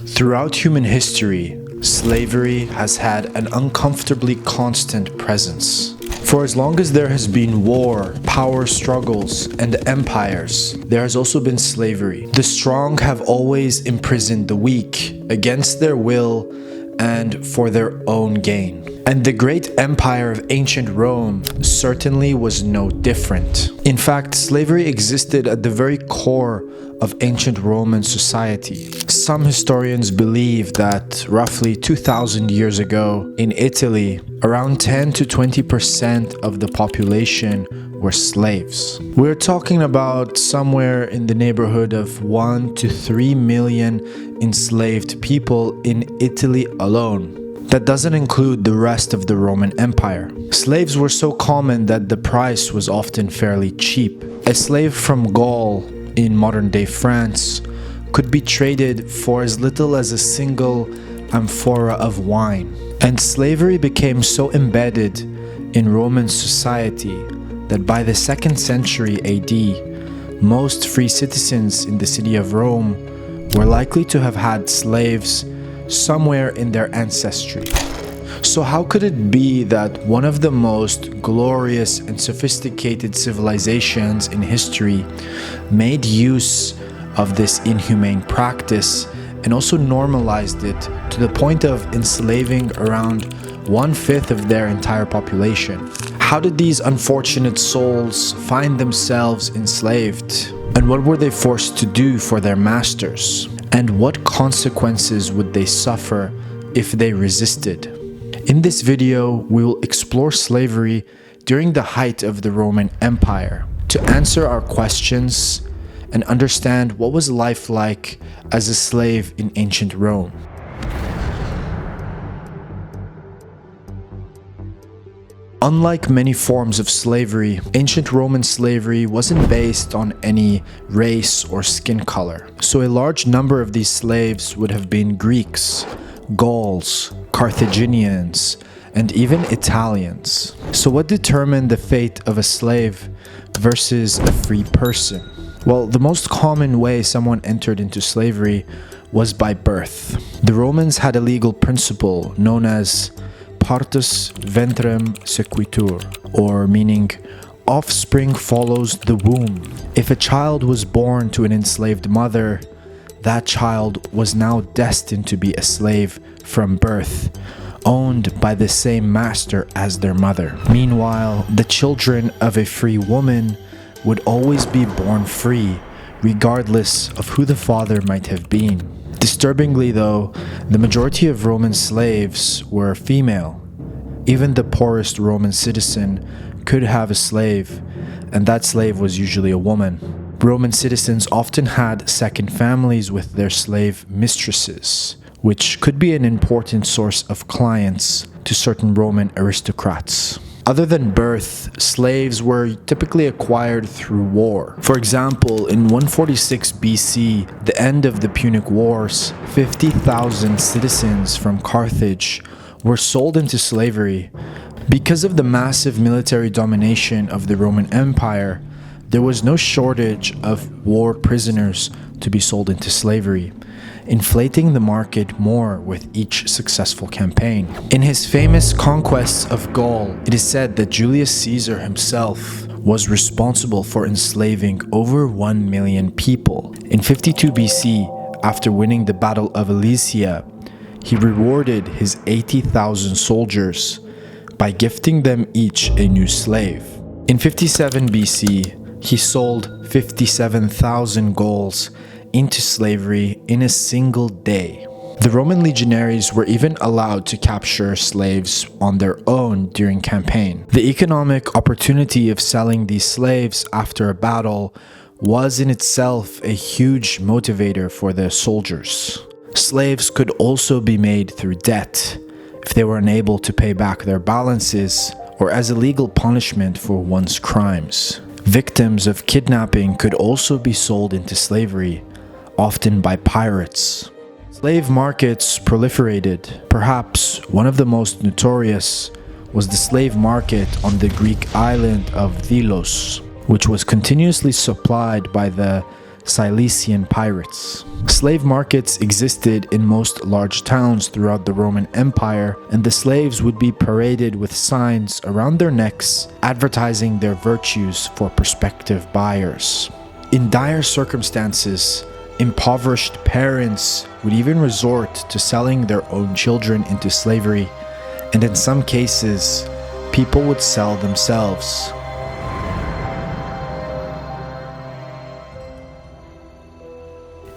Throughout human history, slavery has had an uncomfortably constant presence. For as long as there has been war, power struggles, and empires, there has also been slavery. The strong have always imprisoned the weak against their will and for their own gain. And the great empire of ancient Rome certainly was no different. In fact, slavery existed at the very core of ancient Roman society. Some historians believe that roughly 2,000 years ago in Italy, around 10 to 20% of the population were slaves. We're talking about somewhere in the neighborhood of 1 to 3 million enslaved people in Italy alone. That doesn't include the rest of the Roman Empire. Slaves were so common that the price was often fairly cheap. A slave from Gaul in modern-day France could be traded for as little as a single amphora of wine. And slavery became so embedded in Roman society that by the 2nd century AD, most free citizens in the city of Rome were likely to have had slaves somewhere in their ancestry. So how could it be that one of the most glorious and sophisticated civilizations in history made use of this inhumane practice and also normalized it to the point of enslaving around 1/5 of their entire population? How did these unfortunate souls find themselves enslaved? And what were they forced to do for their masters? And what consequences would they suffer if they resisted? In this video, we will explore slavery during the height of the Roman Empire to answer our questions and understand what was life like as a slave in ancient Rome. Unlike many forms of slavery, ancient Roman slavery wasn't based on any race or skin color. So a large number of these slaves would have been Greeks, Gauls, Carthaginians, and even Italians. So what determined the fate of a slave versus a free person? Well, the most common way someone entered into slavery was by birth. The Romans had a legal principle known as partus ventrem sequitur, or meaning offspring follows the womb. If a child was born to an enslaved mother, that child was now destined to be a slave from birth, owned by the same master as their mother. Meanwhile, the children of a free woman would always be born free, regardless of who the father might have been. Disturbingly though, the majority of Roman slaves were female. Even the poorest Roman citizen could have a slave, and that slave was usually a woman. Roman citizens often had second families with their slave mistresses, which could be an important source of clients to certain Roman aristocrats. Other than birth, slaves were typically acquired through war. For example, in 146 BC, the end of the Punic Wars, 50,000 citizens from Carthage were sold into slavery. Because of the massive military domination of the Roman Empire, there was no shortage of war prisoners to be sold into slavery, inflating the market more with each successful campaign. In his famous conquests of Gaul, it is said that Julius Caesar himself was responsible for enslaving over 1 million people. In 52 BC, after winning the Battle of Alesia, he rewarded his 80,000 soldiers by gifting them each a new slave. In 57 BC, he sold 57,000 Gauls into slavery in a single day. The Roman legionaries were even allowed to capture slaves on their own during campaign. The economic opportunity of selling these slaves after a battle was in itself a huge motivator for the soldiers. Slaves could also be made through debt if they were unable to pay back their balances or as a legal punishment for one's crimes. Victims of kidnapping could also be sold into slavery, often by pirates. Slave markets proliferated. Perhaps one of the most notorious was the slave market on the Greek island of Delos, which was continuously supplied by the Cilician pirates. Slave markets existed in most large towns throughout the Roman Empire, and the slaves would be paraded with signs around their necks advertising their virtues for prospective buyers. In dire circumstances, impoverished parents would even resort to selling their own children into slavery, and in some cases, people would sell themselves.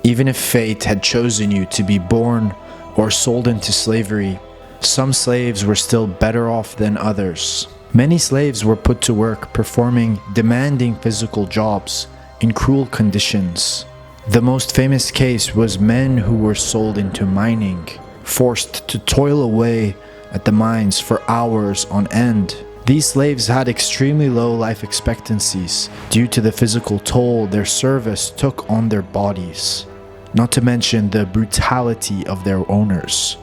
Even if fate had chosen you to be born or sold into slavery, some slaves were still better off than others. Many slaves were put to work performing demanding physical jobs in cruel conditions. The most famous case was men who were sold into mining, forced to toil away at the mines for hours on end. These slaves had extremely low life expectancies due to the physical toll their service took on their bodies, not to mention the brutality of their owners,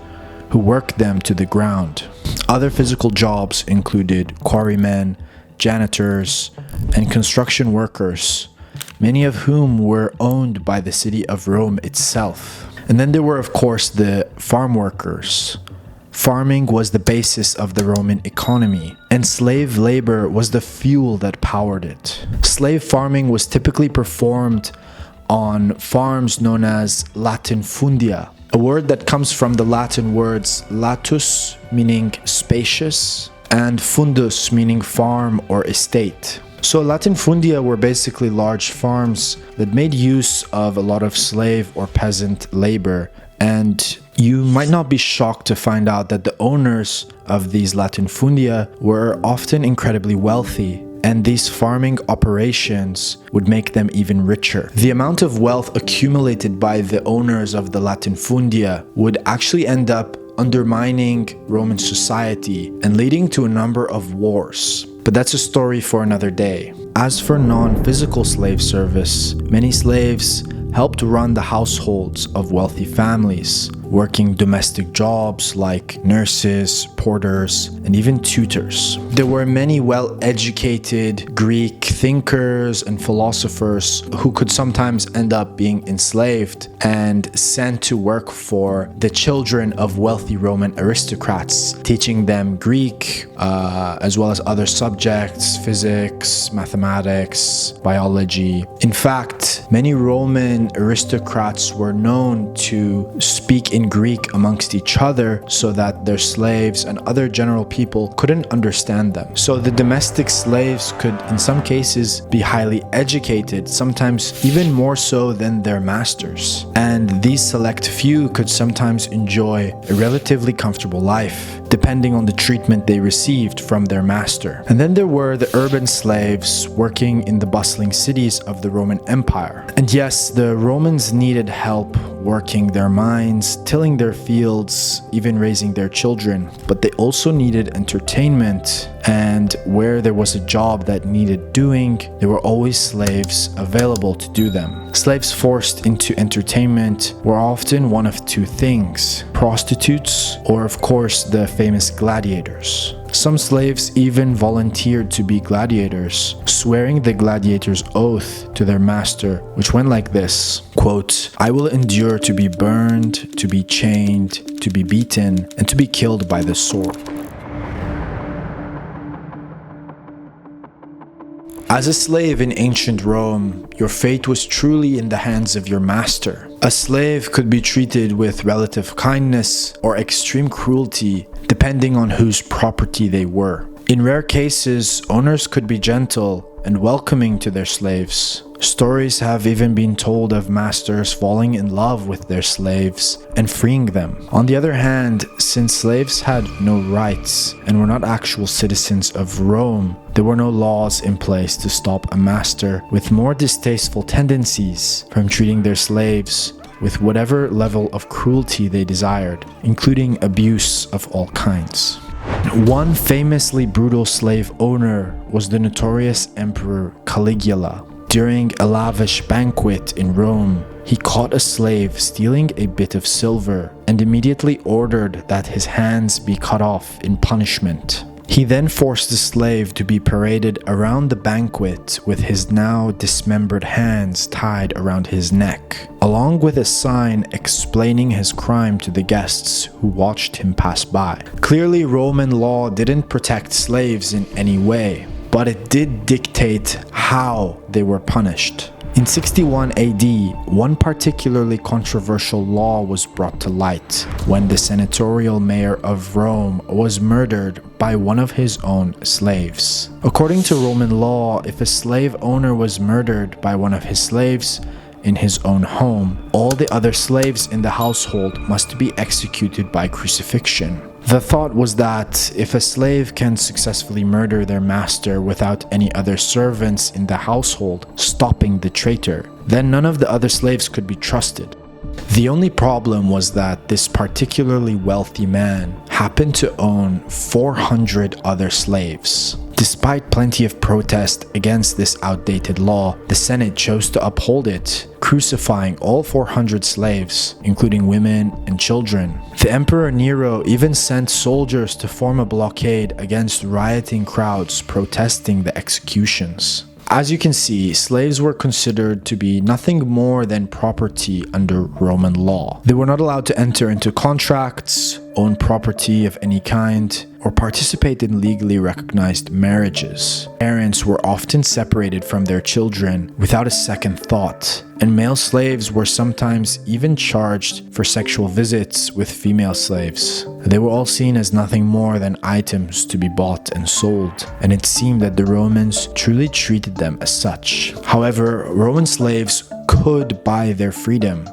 who worked them to the ground. Other physical jobs included quarrymen, janitors, and construction workers, many of whom were owned by the city of Rome itself. And then there were, of course, the farm workers. Farming was the basis of the Roman economy, and slave labor was the fuel that powered it. Slave farming was typically performed on farms known as latifundia, a word that comes from the Latin words latus, meaning spacious, and fundus, meaning farm or estate. So latifundia were basically large farms that made use of a lot of slave or peasant labor, and you might not be shocked to find out that the owners of these latifundia were often incredibly wealthy, and these farming operations would make them even richer. The amount of wealth accumulated by the owners of the latifundia would actually end up undermining Roman society and leading to a number of wars. But that's a story for another day. As for non-physical slave service, many slaves helped run the households of wealthy families, working domestic jobs like nurses, porters, and even tutors. There were many well-educated Greek thinkers and philosophers who could sometimes end up being enslaved and sent to work for the children of wealthy Roman aristocrats, teaching them Greek, as well as other subjects, physics, mathematics, biology. In fact, many Roman aristocrats were known to speak in Greek amongst each other so that their slaves and other general people couldn't understand them. So the domestic slaves could, in some cases, be highly educated, sometimes even more so than their masters. And these select few could sometimes enjoy a relatively comfortable life, depending on the treatment they received from their master. And then there were the urban slaves working in the bustling cities of the Roman Empire. And yes, the Romans needed help working their mines, tilling their fields, even raising their children, but they also needed entertainment, and where there was a job that needed doing, there were always slaves available to do them. Slaves forced into entertainment were often one of two things: prostitutes, or of course the famous gladiators. Some slaves even volunteered to be gladiators, swearing the gladiator's oath to their master, which went like this, quote, "I will endure to be burned, to be chained, to be beaten, and to be killed by the sword." As a slave in ancient Rome, your fate was truly in the hands of your master. A slave could be treated with relative kindness or extreme cruelty, depending on whose property they were. In rare cases, owners could be gentle and welcoming to their slaves. Stories have even been told of masters falling in love with their slaves and freeing them. On the other hand, since slaves had no rights and were not actual citizens of Rome, there were no laws in place to stop a master with more distasteful tendencies from treating their slaves with whatever level of cruelty they desired, including abuse of all kinds. One famously brutal slave owner was the notorious Emperor Caligula. During a lavish banquet in Rome, he caught a slave stealing a bit of silver and immediately ordered that his hands be cut off in punishment. He then forced the slave to be paraded around the banquet with his now dismembered hands tied around his neck, along with a sign explaining his crime to the guests who watched him pass by. Clearly, Roman law didn't protect slaves in any way, but it did dictate how they were punished. In 61 AD, one particularly controversial law was brought to light when the senatorial mayor of Rome was murdered by one of his own slaves. According to Roman law, if a slave owner was murdered by one of his slaves in his own home, all the other slaves in the household must be executed by crucifixion. The thought was that if a slave can successfully murder their master without any other servants in the household stopping the traitor, then none of the other slaves could be trusted. The only problem was that this particularly wealthy man happened to own 400 other slaves. Despite plenty of protest against this outdated law, the Senate chose to uphold it, crucifying all 400 slaves, including women and children. The Emperor Nero even sent soldiers to form a blockade against rioting crowds protesting the executions. As you can see, slaves were considered to be nothing more than property under Roman law. They were not allowed to enter into contracts, own property of any kind, or participate in legally recognized marriages. Parents were often separated from their children without a second thought, and male slaves were sometimes even charged for sexual visits with female slaves. They were all seen as nothing more than items to be bought and sold, and it seemed that the Romans truly treated them as such. However, Roman slaves could buy their freedom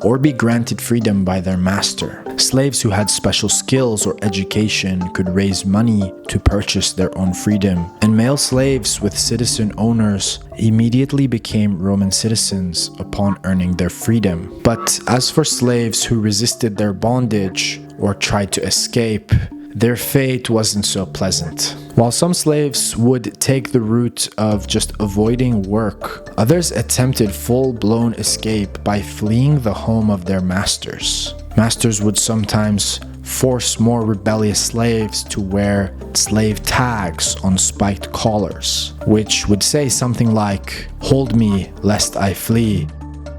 or be granted freedom by their master. Slaves who had special skills or education could raise money to purchase their own freedom, and male slaves with citizen owners immediately became Roman citizens upon earning their freedom. But as for slaves who resisted their bondage or tried to escape, their fate wasn't so pleasant. While some slaves would take the route of just avoiding work, others attempted full-blown escape by fleeing the home of their masters. Masters would sometimes force more rebellious slaves to wear slave tags on spiked collars, which would say something like, "Hold me, lest I flee,"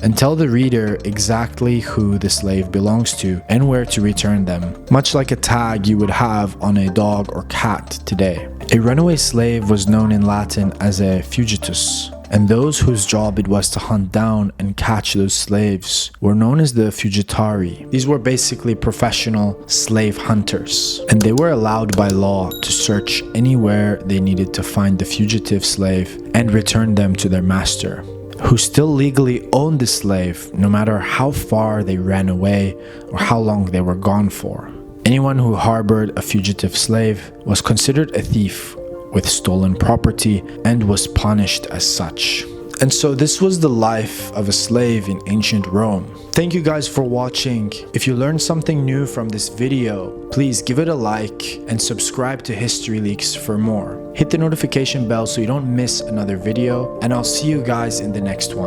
and tell the reader exactly who the slave belongs to and where to return them, much like a tag you would have on a dog or cat today. A runaway slave was known in Latin as a fugitus, and those whose job it was to hunt down and catch those slaves were known as the fugitari. These were basically professional slave hunters, and they were allowed by law to search anywhere they needed to find the fugitive slave and return them to their master, who still legally owned the slave no matter how far they ran away or how long they were gone for. Anyone who harbored a fugitive slave was considered a thief with stolen property and was punished as such. And so this was the life of a slave in ancient Rome. Thank you guys for watching. If you learned something new from this video, please give it a like and subscribe to History Leaks for more. Hit the notification bell so you don't miss another video, and I'll see you guys in the next one.